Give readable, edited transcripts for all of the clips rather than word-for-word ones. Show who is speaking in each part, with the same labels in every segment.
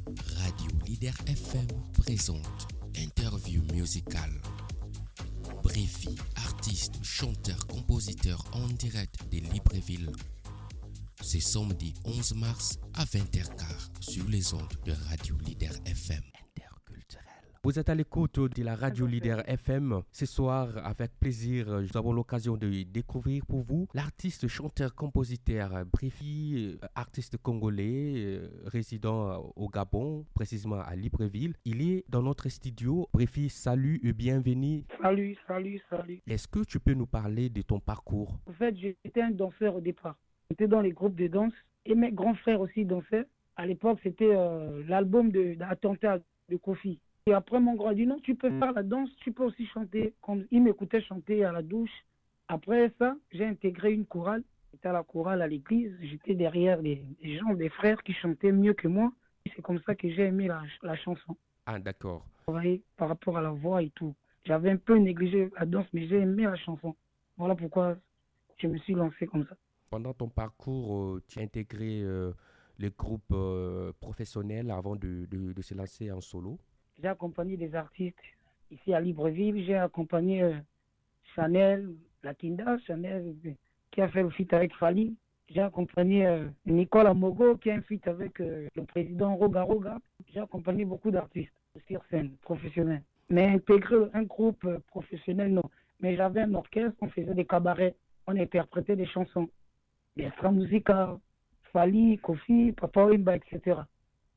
Speaker 1: Radio Leader FM présente Interview musicale. Bréfi, artiste, chanteur, compositeur en direct de Libreville. C'est samedi 11 mars à 20h15 sur les ondes de Radio Leader FM. Vous êtes à l'écoute de la Radio Leader FM. Ce soir, avec plaisir, nous avons l'occasion de découvrir pour vous l'artiste, chanteur, compositeur Bréfi, artiste congolais, résident au Gabon, précisément à Libreville. Il est dans notre studio. Bréfi, salut et bienvenue.
Speaker 2: Salut.
Speaker 1: Est-ce que tu peux nous parler de ton parcours?
Speaker 2: En fait, j'étais un danseur au départ. J'étais dans les groupes de danse et mes grands frères aussi dansaient. À l'époque, c'était l'album d'Attentat de Kofi. Et après, mon grand a dit non, tu peux faire la danse, tu peux aussi chanter. Comme il m'écoutait chanter à la douche. Après ça, j'ai intégré une chorale. J'étais à la chorale à l'église. J'étais derrière des gens, des frères qui chantaient mieux que moi. Et c'est comme ça que j'ai aimé la chanson.
Speaker 1: Ah, d'accord.
Speaker 2: Vous voyez, par rapport à la voix et tout. J'avais un peu négligé la danse, mais j'ai aimé la chanson. Voilà pourquoi je me suis lancé comme ça.
Speaker 1: Pendant ton parcours, tu as intégré les groupes professionnels avant de se lancer en solo?
Speaker 2: J'ai accompagné des artistes ici à Libreville. J'ai accompagné Chanel, Chanel qui a fait le feat avec Fali. J'ai accompagné Nicole Amogo qui a un feat avec le président Roga Roga. J'ai accompagné beaucoup d'artistes sur scène, professionnels. Mais intégrer un groupe professionnel, non. Mais j'avais un orchestre, on faisait des cabarets, on interprétait des chansons. Des Extra Musica, Fali, Kofi, Papa Wimba, etc.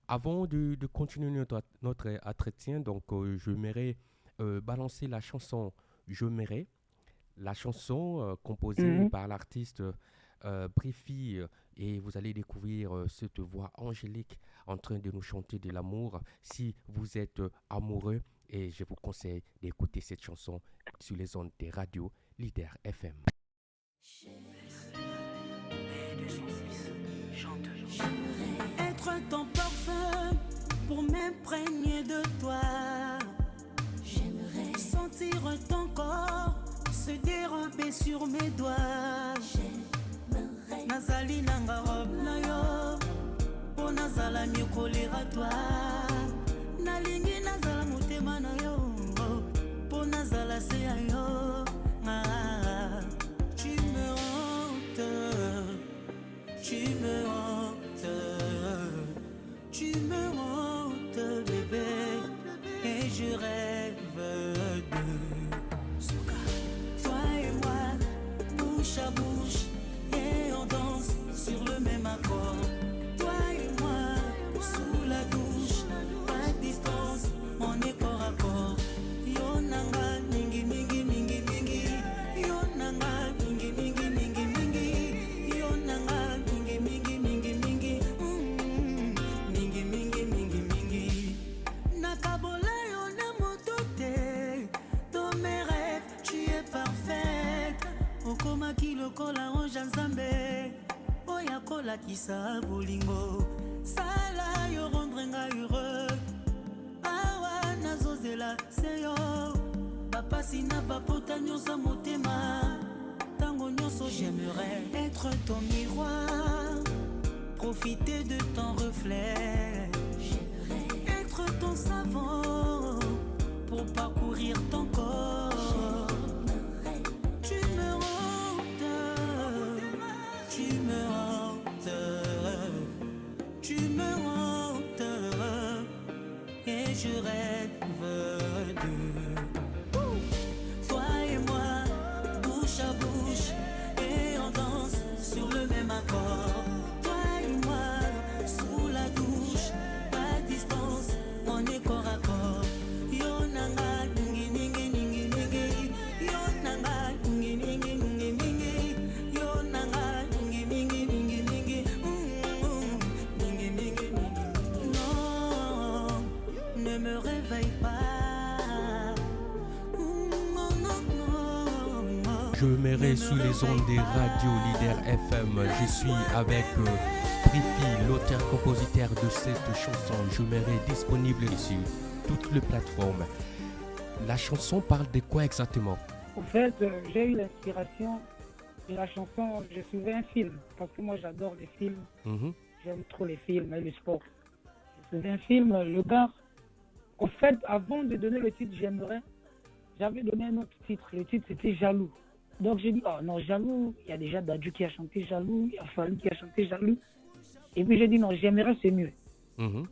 Speaker 1: Avant de continuer notre entretien, donc j'aimerais balancer la chanson J'aimerais, la chanson composée par l'artiste Bréfi, et vous allez découvrir cette voix angélique en train de nous chanter de l'amour. Si vous êtes amoureux, et je vous conseille d'écouter cette chanson sur les ondes des radios Leader FM.
Speaker 3: J'aimerais être ton parfum pour m'imprégner de toi. J'aimerais sentir ton corps se dérober sur mes doigts. J'aimerais Nazali nanga robe na yo po nazala nyokolera toi. Nalingi nazala motema na yo po nazala se ya yo. Tu me hantes, bébé, et je rêve de toi et moi, bouche à bouche, et on danse sur le même accord. Toi et moi, sous la douche, à distance, on est corps à corps. Yo nanga, mingi, mingi, mingi, mingi. Yo nanga, mingi, mingi, mingi, mingi. Yo nanga, mingi, mingi, mingi, mingi. Mingi, mingi, mingi, mingi. Nakabola yo na motote. Dans mes rêves, tu es parfaite. Okoma ki lokola anja nzambe. Oya kola kisa bolingo. Sala yo rendre nga heureux. Awa nazozela seyo. Bapasi na bapota nyonso motema. Tango nyonso j'aimerais être ton miroir. Profiter de ton reflet. J'aimerais être ton savon pour parcourir ton corps. Tu me hantes, tu me hantes, tu me hantes, et je rêve de toi et moi, bouche à bouche, et on danse sur le même accord. Toi et moi, sous la douche, à distance, on est corps à corps. Yo nanga, ningi, ningi, ningi, ningi. Yo nanga, ningi, ningi, ningi, ningi. Yo nanga, ningi, ningi, ningi, ningi. Ningi, ningi, ningi. Non, ne me réveille pas. Non, non, non, non.
Speaker 1: J'aimerais sous les ondes des radios Leader FM. Je suis avec Bréfi, l'auteur-compositeur de cette chanson. J'aimerais disponible sur toutes les plateformes. La chanson parle de quoi exactement?
Speaker 2: En fait, j'ai eu l'inspiration de la chanson. Je suivais un film parce que moi j'adore les films. J'aime trop les films et le sport. C'est un film, le gars. En fait, avant de donner le titre J'aimerais, j'avais donné un autre titre. Le titre, c'était Jaloux. Donc, j'ai dit, oh non, Jaloux, il y a déjà Dadju qui a chanté Jaloux, il y a Fallou qui a chanté Jaloux. Et puis, j'ai dit, non, J'aimerais, c'est mieux.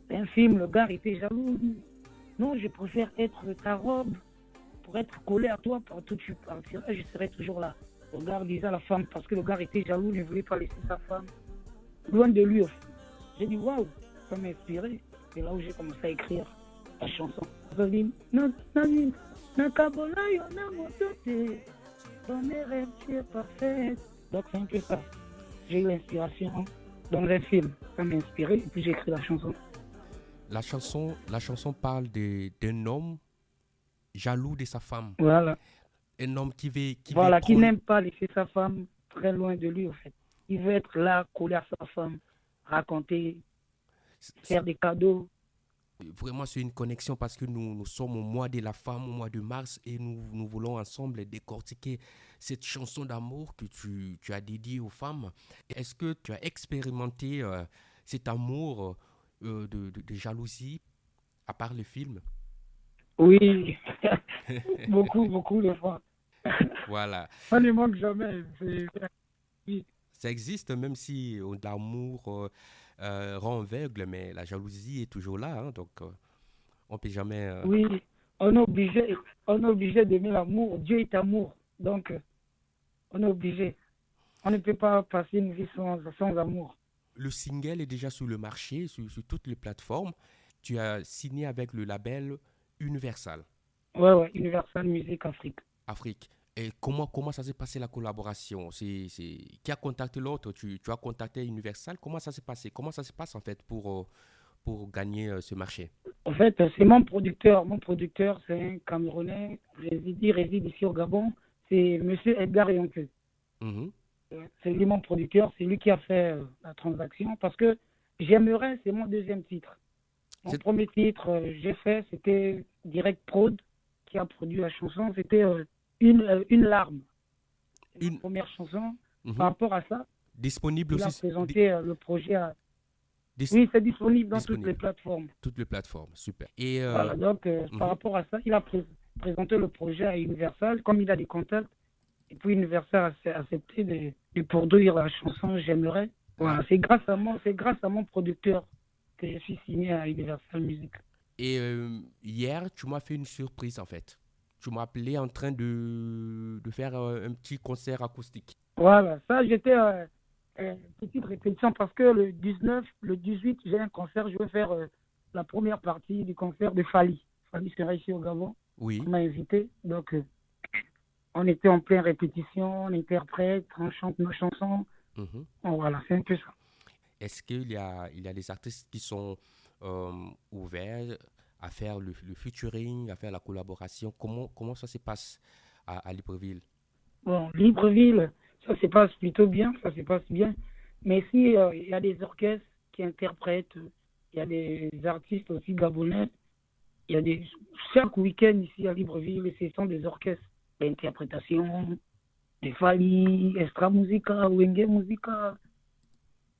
Speaker 2: C'est un film, le gars était jaloux. Non, je préfère être ta robe pour être collé à toi. Partout où tu partiras, je serai toujours là. Le gars disait à la femme, parce que le gars était jaloux, ne voulait pas laisser sa femme loin de lui. J'ai dit, waouh, ça m'a inspiré. C'est là où j'ai commencé à écrire la chanson. Dans mes rêves, tu es parfaite. Donc c'est un peu ça. J'ai eu l'inspiration dans un film. Ça m'a inspiré et puis j'ai écrit la chanson.
Speaker 1: La chanson parle d'un homme jaloux de sa femme.
Speaker 2: Voilà.
Speaker 1: Un homme qui
Speaker 2: qui n'aime pas laisser sa femme très loin de lui, en fait. Il veut être là, collé à sa femme, raconter, faire des cadeaux.
Speaker 1: Vraiment, c'est une connexion parce que nous sommes au mois de la femme, au mois de mars, et nous voulons ensemble décortiquer cette chanson d'amour que tu as dédiée aux femmes. Est-ce que tu as expérimenté cet amour de jalousie à part le film?
Speaker 2: Oui, beaucoup de fois.
Speaker 1: Voilà.
Speaker 2: Ça ne manque jamais.
Speaker 1: Ça existe même si l'amour rend aveugle, mais la jalousie est toujours là, hein, donc on ne peut jamais...
Speaker 2: Oui, on est obligé d'aimer l'amour. Dieu est amour, donc on est obligé. On ne peut pas passer une vie sans amour.
Speaker 1: Le single est déjà sur le marché, sur toutes les plateformes. Tu as signé avec le label Universal.
Speaker 2: Ouais, Universal Music Afrique.
Speaker 1: Et comment ça s'est passé la collaboration? Qui a contacté l'autre? Tu as contacté Universal? Comment ça s'est passé? Comment ça se passe en fait pour gagner ce marché?
Speaker 2: En fait, c'est mon producteur. Mon producteur, c'est un Camerounais. Il réside ici au Gabon. C'est Monsieur Edgar Yonke. C'est lui mon producteur. C'est lui qui a fait la transaction. Parce que J'aimerais, c'est mon deuxième titre. Mon premier titre, j'ai fait, c'était Direct Prod qui a produit la chanson. C'était une larme. Une première chanson. Par rapport à ça,
Speaker 1: disponible
Speaker 2: il
Speaker 1: aussi.
Speaker 2: a présenté le projet à... Oui, c'est disponible dans toutes les plateformes.
Speaker 1: Toutes les plateformes, super. Et
Speaker 2: voilà, donc par rapport à ça, il a présenté le projet à Universal, comme il a des contacts. Et puis Universal a accepté de produire la chanson J'aimerais. Voilà, c'est grâce à mon producteur que je suis signé à Universal Music.
Speaker 1: Et hier, tu m'as fait une surprise en fait. Tu m'as appelé en train de faire un petit concert acoustique.
Speaker 2: Voilà, ça j'étais petite répétition parce que le 19, le 18, j'ai un concert, je vais faire la première partie du concert de Fally. Fally sera ici au Gabon.
Speaker 1: Oui.
Speaker 2: On m'a invité, donc on était en pleine répétition, on interprète, on chante nos chansons. Bon, voilà, c'est un peu ça.
Speaker 1: Est-ce qu'il y a des artistes qui sont ouverts à faire le featuring, à faire la collaboration? Comment ça se passe à Libreville?
Speaker 2: Bon, Libreville, ça se passe plutôt bien, ça se passe bien. Mais si il y a des orchestres qui interprètent, il y a des artistes aussi gabonais, il y a chaque week-end ici à Libreville, ce sont des orchestres d'interprétation, de Fally, Extra Musica, Wenge Musica.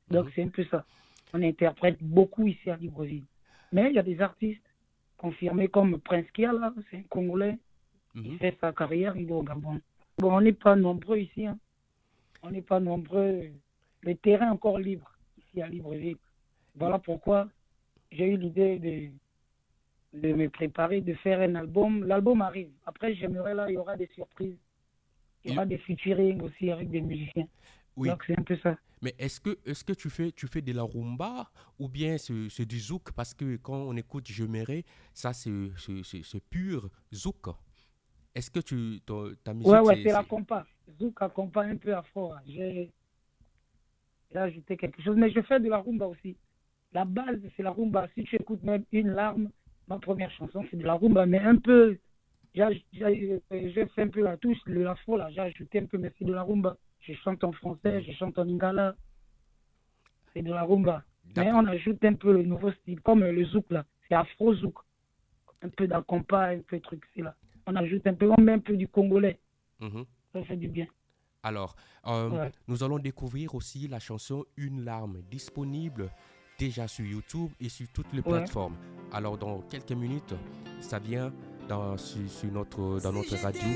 Speaker 2: Donc c'est un peu ça. On interprète beaucoup ici à Libreville. Mais il y a des artistes confirmés comme Prince Kia, là, c'est un Congolais. Il fait sa carrière, il est au Gabon. Bon, on n'est pas nombreux ici. Hein. On n'est pas nombreux. Le terrain est encore libre ici à Libreville. Voilà pourquoi j'ai eu l'idée de me préparer, de faire un album. L'album arrive. Après, j'aimerais là, il y aura des surprises. Il y aura des featuring aussi avec des musiciens.
Speaker 1: Oui.
Speaker 2: Donc c'est un peu ça.
Speaker 1: Mais est-ce que tu fais de la rumba ou bien c'est du zouk? Parce que quand on écoute J'aimerais, ça c'est pur zouk. Est-ce que ta musique...
Speaker 2: Ouais, c'est la compas. Zouk accompagne un peu afro. J'ai ajouté quelque chose. Mais je fais de la rumba aussi. La base, c'est la rumba. Si tu écoutes même Une larme, ma première chanson, c'est de la rumba. Mais un peu, j'ai fait un peu la touche, l'afro, là. J'ai ajouté un peu, mais c'est de la rumba. Je chante en français, je chante en lingala. C'est de la rumba. Mais on ajoute un peu le nouveau style, comme le zouk, là. C'est afro-zouk. Un peu d'acompa, un peu de truc, c'est là. On ajoute un peu, on met un peu du congolais. Ça fait du bien.
Speaker 1: Alors, nous allons découvrir aussi la chanson Une larme, disponible déjà sur YouTube et sur toutes les
Speaker 2: Ouais.
Speaker 1: plateformes. Alors dans quelques minutes, ça vient dans notre radio,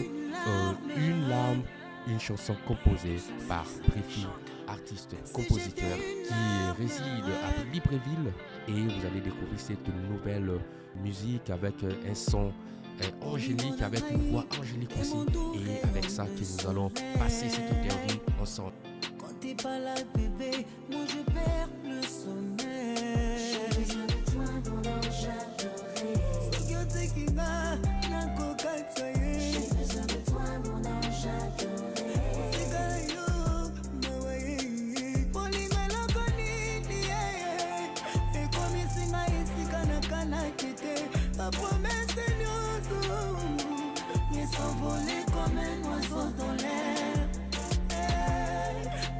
Speaker 1: Une larme, une chanson composée par Préfi, artiste, compositeur qui réside à Libreville, et vous allez découvrir cette nouvelle musique avec un son angélique, avec une voix angélique aussi, et avec ça que nous allons passer cette interview ensemble.
Speaker 3: Quand t'es pas là, bébé, moi je perds le sommeil. J'ai besoin de toi, mon ange adoré. J'ai besoin de toi, mon ange adoré. Ma promesse est nous s'envoler comme un oiseau dans l'air.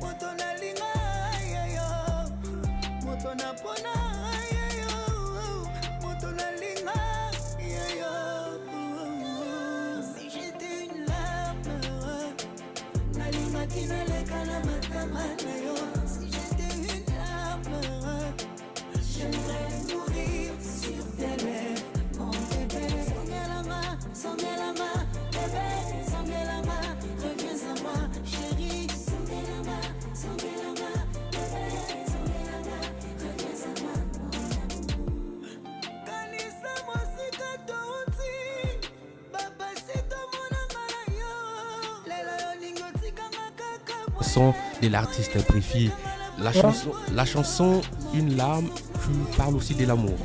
Speaker 3: Motona linga yo, motona pona yo, motona linga yo. Si j'étais une larme, na linga kinaleka na matama na yo. Si j'étais une larme, j'aimerais mourir sur tes lèvres. Sangelama, bébé, Sangelama, reviens à moi, chérie. Sangelama, bébé, Sangelama, reviens à moi, mon amour. Kanisa mosika touti, baba sito monanga yo. Lelo yo lingo tikanga kaka.
Speaker 1: Son de l'artiste Préfi. La chanson Une larme, tu parles aussi de l'amour.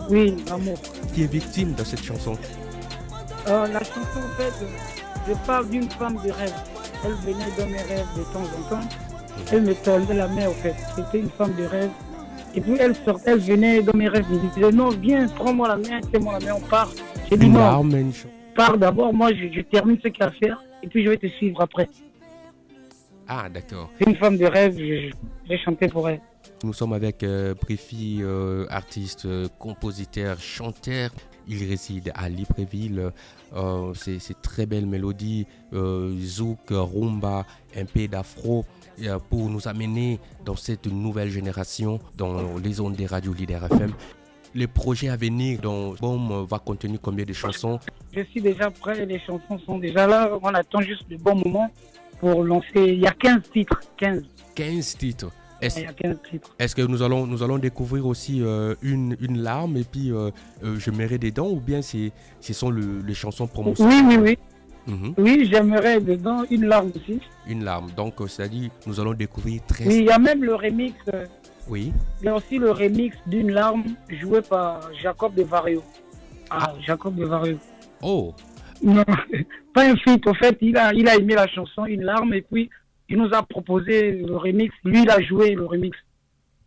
Speaker 2: Oui, l'amour.
Speaker 1: Qui est victime de cette chanson?
Speaker 2: La chanson, en fait, je parle d'une femme de rêve. Elle venait dans mes rêves de temps en temps. Elle me tendait la main, en fait. C'était une femme de rêve. Et puis elle venait dans mes rêves. Elle me disait, non, viens, prends-moi la main, tiens-moi la main, on part. J'ai dit,
Speaker 1: Une
Speaker 2: non,
Speaker 1: larme,
Speaker 2: pars d'abord, moi je termine ce qu'il y a à faire. Et puis je vais te suivre après.
Speaker 1: Ah, d'accord.
Speaker 2: C'est une femme de rêve, j'ai chanté pour elle.
Speaker 1: Nous sommes avec Préfi, artiste, compositeur, chanteur. Il réside à Libreville. C'est très belle mélodie, zouk, rumba, un peu d'afro, pour nous amener dans cette nouvelle génération, dans les ondes des radios Leader FM. Les projets à venir, donc, va contenir combien de chansons?
Speaker 2: Je suis déjà prêt, les chansons sont déjà là. On attend juste le bon moment pour lancer. Il y a 15 titres. 15
Speaker 1: titres.
Speaker 2: Il y a 15 titres.
Speaker 1: Est-ce que nous allons découvrir aussi une larme et puis je m'irai dedans, ou bien ce sont les chansons promotionnelles?
Speaker 2: Oui.
Speaker 1: Mm-hmm.
Speaker 2: Oui, j'aimerais dedans une larme aussi.
Speaker 1: Une larme, donc c'est-à-dire nous allons découvrir 13.
Speaker 2: Oui, il y a même le remix.
Speaker 1: Oui.
Speaker 2: Il y a aussi le remix d'une larme joué par Jacob de Vario. Jacob de Vario.
Speaker 1: Oh.
Speaker 2: Non, pas un feat. En fait, il a aimé la chanson Une larme et puis il nous a proposé le remix. Lui, il a joué le remix.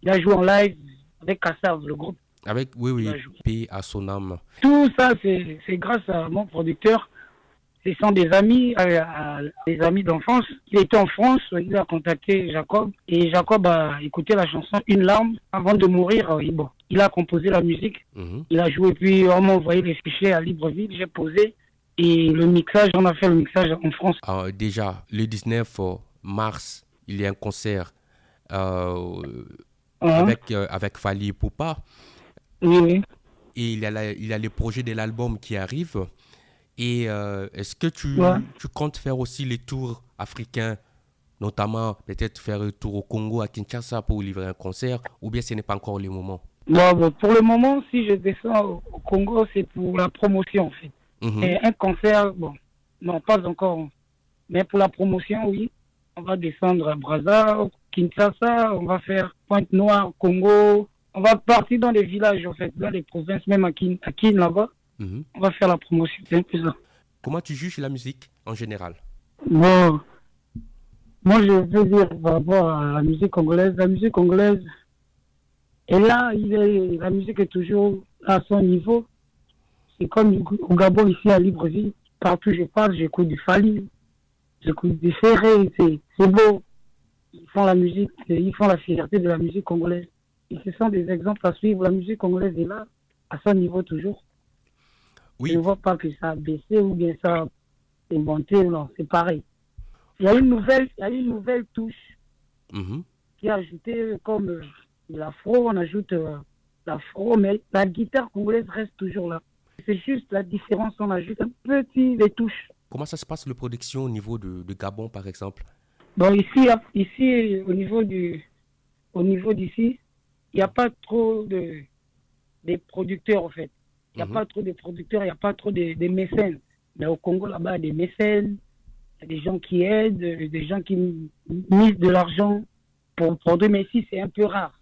Speaker 2: Il a joué en live avec Kassav, le groupe.
Speaker 1: Avec, oui, paix à son âme.
Speaker 2: Tout ça, c'est grâce à mon producteur. Ce sont des amis, des amis d'enfance. Il était en France, il a contacté Jacob. Et Jacob a écouté la chanson Une larme. Avant de mourir, il a composé la musique.
Speaker 1: Mm-hmm.
Speaker 2: Il a joué, puis on m'a envoyé les fichiers à Libreville. J'ai posé. Et le mixage, on a fait le mixage en France.
Speaker 1: Déjà, le 19 mars, il y a un concert avec Fali Poupa.
Speaker 2: Oui.
Speaker 1: Et il y a les projets de l'album qui arrivent. Et est-ce que tu comptes faire aussi les tours africains, notamment peut-être faire un tour au Congo, à Kinshasa, pour livrer un concert, ou bien ce n'est pas encore le moment?
Speaker 2: Bon, pour le moment, si je descends au Congo, c'est pour la promotion en fait.
Speaker 1: Mm-hmm.
Speaker 2: Et un concert, non, pas encore. Mais pour la promotion, oui. On va descendre à Brazza, Kinshasa, on va faire Pointe-Noire, Congo. On va partir dans les villages, en fait, dans les provinces, même à Kin là-bas. Mm-hmm. On va faire la promotion, c'est un peu ça.
Speaker 1: Comment tu juges la musique en général?
Speaker 2: Bon, moi je veux dire par rapport à la musique congolaise. La musique congolaise, et là, la musique est toujours à son niveau. C'est comme au Gabon, ici à Libreville. Partout où je parle, j'écoute du Fali, j'écoute du Ferré, c'est beau. Ils font la musique, ils font la fierté de la musique congolaise. Et ce sont des exemples à suivre. La musique congolaise est là, à son niveau toujours.
Speaker 1: Oui.
Speaker 2: Je ne vois pas que ça a baissé ou bien ça a monté. Non, c'est pareil. Il y a une nouvelle touche qui est ajoutée comme de l'afro, on ajoute l'afro, mais la guitare congolaise reste toujours là. C'est juste la différence, on ajoute un petit des touches.
Speaker 1: Comment ça se passe, la production au niveau de Gabon, par exemple?
Speaker 2: Bon, ici au niveau d'ici, il n'y a pas trop des producteurs, en fait. Il n'y a pas trop de producteurs, il n'y a pas trop de mécènes. Mais au Congo, là-bas, il y a des mécènes, il y a des gens qui aident, des gens qui misent de l'argent pour produire. Mais ici, c'est un peu rare.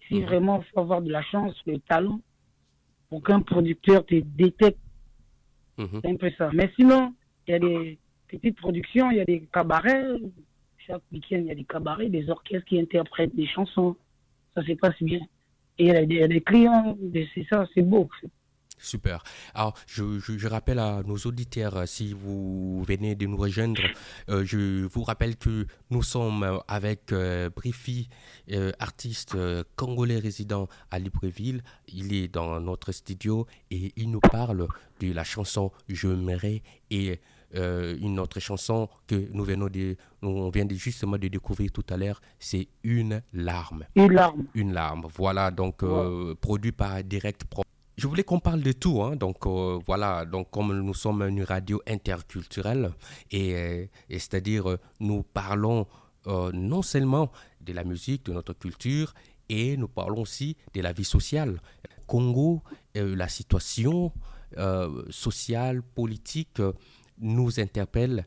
Speaker 2: Ici, vraiment, il faut avoir de la chance, le talent, pour qu'un producteur te détecte. C'est un peu ça. Mais sinon, il y a des petites productions, il y a des cabarets. Chaque week-end, il y a des cabarets, des orchestres qui interprètent des chansons. Ça se passe bien. Et il y a des clients, c'est ça, c'est beau.
Speaker 1: Super. Alors, je rappelle à nos auditeurs, si vous venez de nous rejoindre, je vous rappelle que nous sommes avec Brifi, artiste congolais résident à Libreville. Il est dans notre studio et il nous parle de la chanson Je m'aimerais et une autre chanson que on vient justement de découvrir tout à l'heure, c'est Une larme.
Speaker 2: Une larme.
Speaker 1: Une larme. Voilà, donc produit par Direct Pro. Je voulais qu'on parle de tout, hein. Donc voilà, donc comme nous sommes une radio interculturelle et c'est-à-dire nous parlons non seulement de la musique, de notre culture, et nous parlons aussi de la vie sociale. Congo, la situation sociale, politique nous interpelle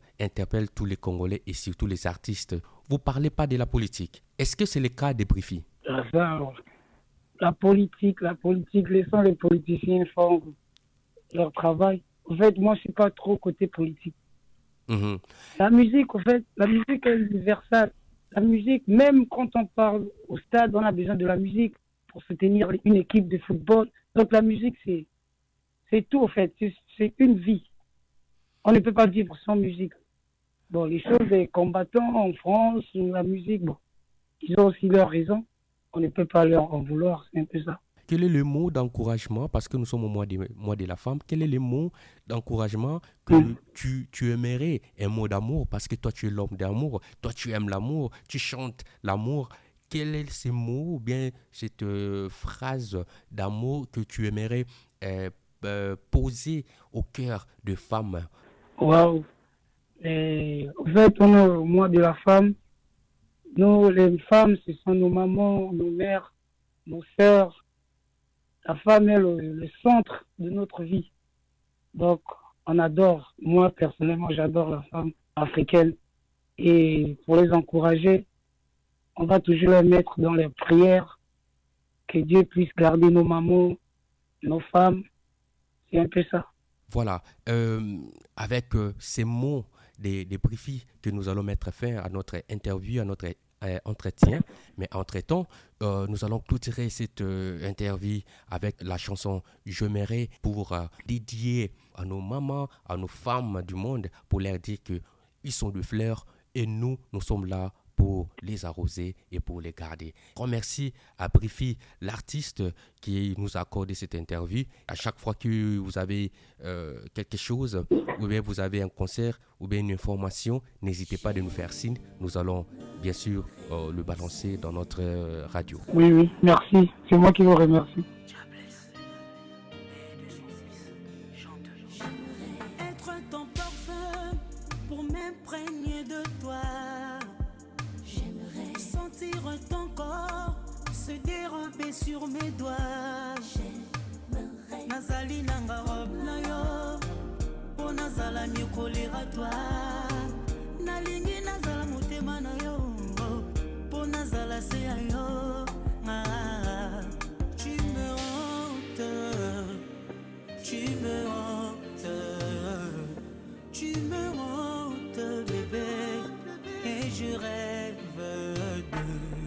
Speaker 1: tous les Congolais et surtout les artistes. Vous ne parlez pas de la politique. Est-ce que c'est le cas des Brifi?
Speaker 2: La politique, laissons les politiciens faire leur travail. En fait, moi, je ne suis pas trop côté politique. La musique, en fait, la musique est universelle. La musique, même quand on parle au stade, on a besoin de la musique pour soutenir une équipe de football. Donc la musique, c'est tout, en fait. C'est une vie. On ne peut pas vivre sans musique. Bon, les choses des combattants en France, la musique, bon, ils ont aussi leurs raisons. On ne peut pas leur en vouloir, c'est un peu ça.
Speaker 1: Quel est le mot d'encouragement, parce que nous sommes au mois de la femme, quel est le mot d'encouragement que tu aimerais, un mot d'amour, parce que toi tu es l'homme d'amour, toi tu aimes l'amour, tu chantes l'amour. Quel est ce mot ou bien cette phrase d'amour que tu aimerais poser au cœur de femmes?
Speaker 2: Waouh! En fait, on est au mois de la femme. Nous, les femmes, ce sont nos mamans, nos mères, nos sœurs. La femme est le centre de notre vie. Donc, on adore. Moi, personnellement, j'adore la femme africaine. Et pour les encourager, on va toujours les mettre dans les prières. Que Dieu puisse garder nos mamans, nos femmes. C'est un peu ça.
Speaker 1: Voilà. Avec ces mots des briefings que nous allons mettre fin à notre interview, à notre entretien. Mais entre-temps, nous allons clôturer cette interview avec la chanson Je m'aimerais pour dédier à nos mamans, à nos femmes du monde, pour leur dire qu'ils sont de fleurs et nous sommes là pour les arroser et pour les garder. Remercie à Brifi, l'artiste qui nous a accordé cette interview. À chaque fois que vous avez quelque chose, ou bien vous avez un concert, ou bien une information, n'hésitez pas de nous faire signe. Nous allons bien sûr le balancer dans notre radio.
Speaker 2: Oui, merci. C'est moi qui vous remercie.
Speaker 3: Être ton parfum pour m'imprégner de toi. J'aimerais sentir ton corps se dérober sur mes doigts. J'aimerais Nazali nanga robe na yo po nazala nyokolera toi. Nalingi nazala motema na yo po nazala se ya yo. Tu me hantes, tu me hantes, tu me hantes bébé et je rêve de